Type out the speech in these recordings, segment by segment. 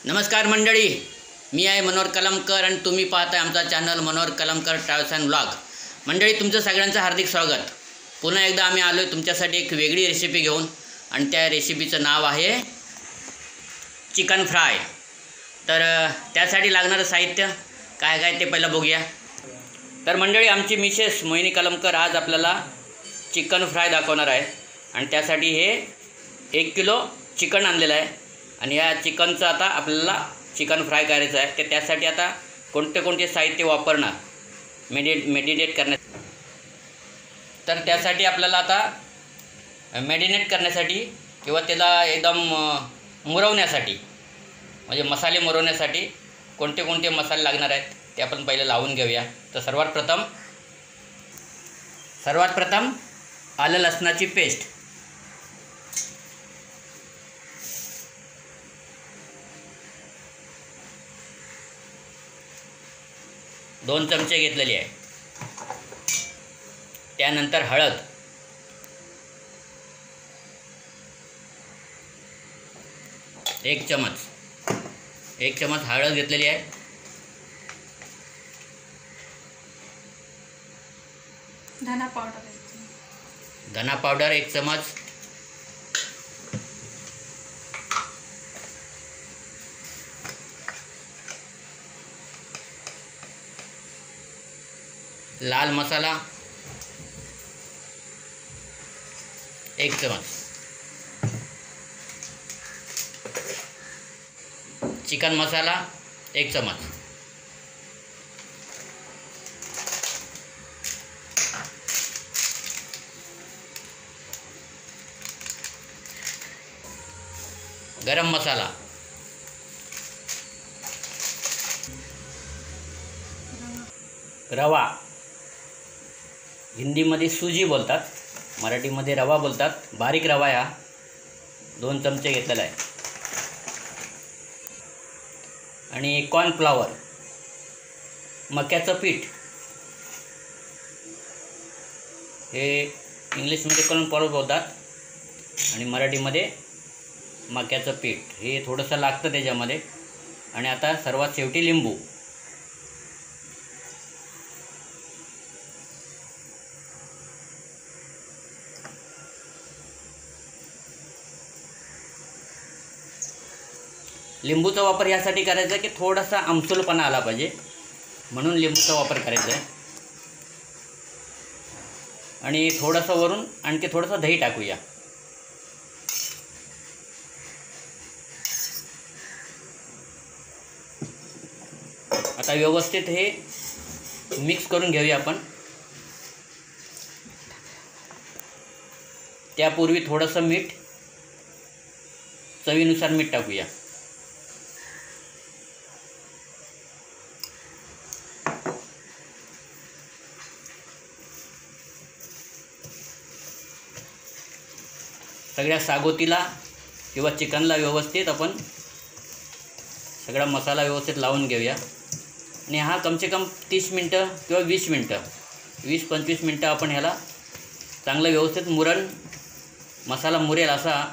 नमस्कार मंडळी, मी आहे मनोहर कलमकर आणि तुम्ही पाहताय आमचा channel Manohar Kalamkar travels and vlog. मंडळी, तुमचं सगळ्यांचं हार्दिक स्वागत। पुन्हा एकदा आम्ही आलो आहे तुमच्यासाठी एक वेगळी रेसिपी घेऊन आणि त्या रेसिपीचं नाव आहे चिकन फ्राय। तर त्यासाठी लागणारं साहित्य काय काय ते पहिलं बघूया। तर मंडळी, आमची मिसेस मोहिनी कलमकर आज आपल्याला चिकन फ्राय दाखवणार आहे आणि त्यासाठी हे 1 किलो चिकन आणलेलं आहे आणि या चिकनचं आता आपल्याला चिकन फ्राय करायचं आहे। तर त्यासाठी आता कोणते साहित्य वापरणार मेडिनेट करण्यासाठी, तर त्यासाठी आपल्याला आता मेडिनेट करण्यासाठी किंवा त्याला एकदम मुरवण्यासाठी म्हणजे मसाले मुरवण्यासाठी कोणते मसाले लागणार आहेत ते आपण पहिले लावून घेऊया। तर सर्वात प्रथम आलं लसणाची पेस्ट, दोन चमचे घेतलेली आहे। त्यानंतर हळद, एक चमच हळद घेतलेली आहे। धना पावडर 1 चमच, लाल मसाला 1 चमच, चिकन मसाला 1 चमच, गरम मसाला, रवा, हिंदीमध्ये सुजी बोलतात, मराठीमध्ये रवा बोलतात। बारीक रवा हा 2 चमचे घेतलेला आहे आणि कॉर्नफ्लॉवर, मक्याचं पीठ, हे इंग्लिशमध्ये कॉर्नफ्लॉवर बोलतात आणि मराठीमध्ये मक्याचं पीठ, हे थोडंसं लागतं त्याच्यामध्ये। आणि आता सर्वात शेवटी लिंबू। लिंबूचा वापर यासाठी करायचा आहे की थोडासा आमसूलपणा आला पाहिजे, म्हणून लिंबूचा वापर करायचा आहे। आणि थोडंसं वरून आणखी थोडंसं दही टाकूया। आता व्यवस्थित हे मिक्स करून घेऊया आपण। त्यापूर्वी थोडंसं मीठ, चवीनुसार मीठ टाकूया। सगळ्या सागोतीला किंवा चिकनला व्यवस्थित आपण सगळा मसाला व्यवस्थित लावून घेऊया। आणि हा कमसे कम 30 मिनटं किंवा 20 मिनटं 20-25 मिनटं आपण ह्याला चांगलं व्यवस्थित मसाला मुरेल असा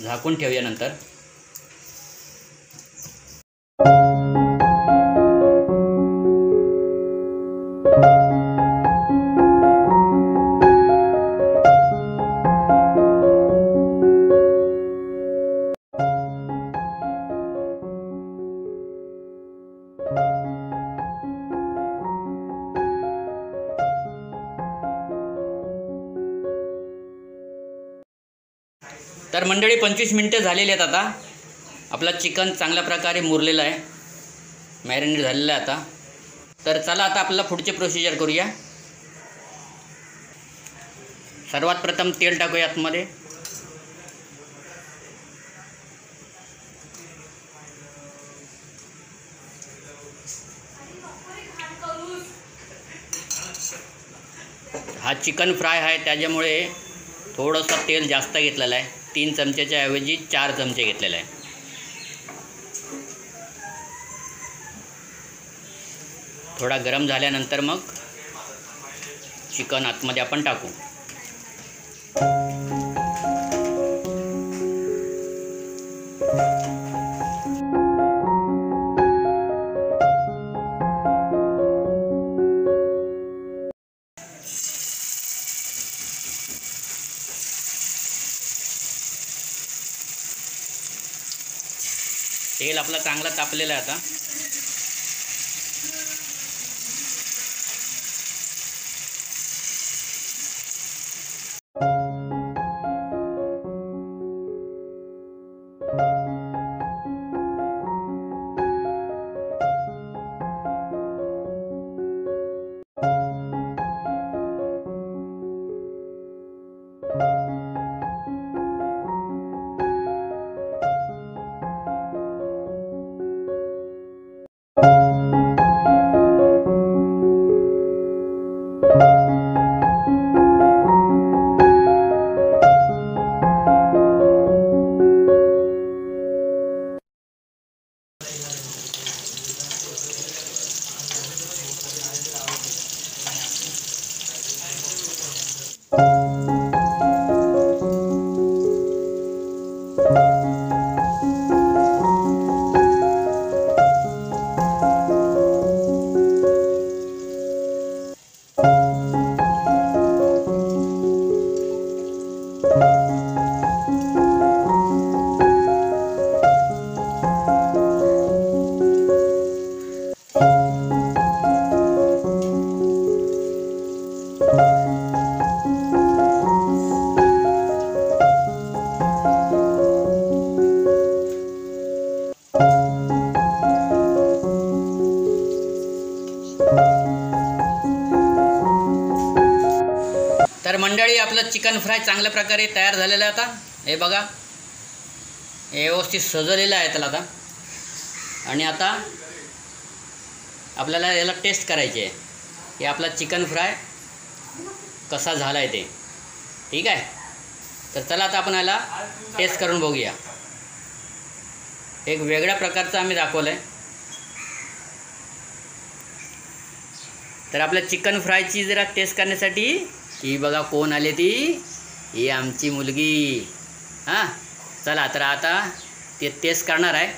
झाकून ठेवूया। नंतर तर मंडळी 25 मिनटं झालेली आहेत। आता आपला चिकन चांगल्या प्रकारे मुरलेलं आहे, मॅरिनेट झालेलं आहे आता। तर चला आता आपल्याला पुढचे प्रोसिजर करूया। सर्वात प्रथम तेल टाकूया आतमध्ये। हा चिकन फ्राय आहे त्याच्यामुळे थोडंसं तेल जास्त घेतलेलं आहे, 3 चमच्याच्या ऐवजी 4 चमचे घेतलेले आहे। थोडा गरम झाल्यानंतर मग चिकन आतमध्ये आपण टाकू। तेल आपला चांगला तापलेला आहे आता. तर मंडळी आपलं चिकन फ्राय चांगल्या प्रकारे तयार झालेलं आहे आता. हे बघा, हे व्यवस्थित सजवलेलं आहे त्याला आता. आणि आता आपल्याला याला टेस्ट करायची आहे की आपला चिकन फ्राय कसा झाला आहे ते. ठीक आहे, तर चला आता आपण याला टेस्ट करून बघूया. एक वेगळ्या प्रकारचं आम्ही दाखवलं आहे. तर आपल्या चिकन फ्रायची जरा टेस्ट करण्यासाठी ही बघा कोण आले ती, ही आमची मुलगी. हां, चला तर आता ते टेस्ट करणार आहे.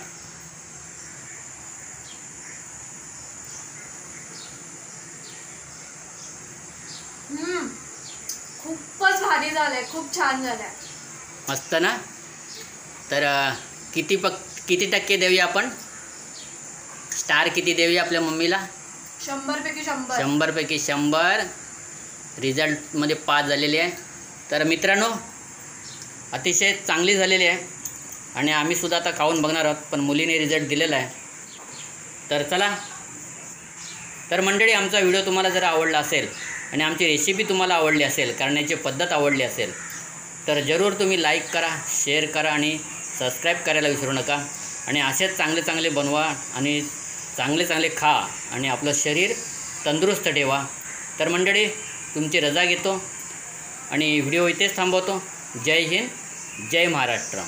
खूपच भारी झालंय, खूप छान झालंय. मस्त ना. तर किती टक्के देऊया आपण? स्टार किती देऊया आपल्या मम्मीला? 100 पैकी 100. 100 पैकी 100. रिझल्टमध्ये 5 झालेले आहे. तर मित्रांनो, अतिशय चांगली झालेली आहे आणि आम्हीसुद्धा आता खाऊन बघणार आहोत, पण मुलीने रिझल्ट दिलेला आहे. तर चला, तर मंडळी आमचा व्हिडिओ तुम्हाला जर आवडला असेल आणि आमची रेसिपी तुम्हाला आवडली असेल, करण्याची पद्धत आवडली असेल, तर जरूर तुम्ही लाईक करा, शेअर करा आणि सबस्क्राईब करायला विसरू नका. आणि असेच चांगले चांगले बनवा आणि चांगले चांगले खा आणि आपलं शरीर तंदुरुस्त ठेवा. तर मंडळी, तुमची रजा घेतो आणि व्हिडिओ इथेच थांबवतो. जय हिंद, जय महाराष्ट्र.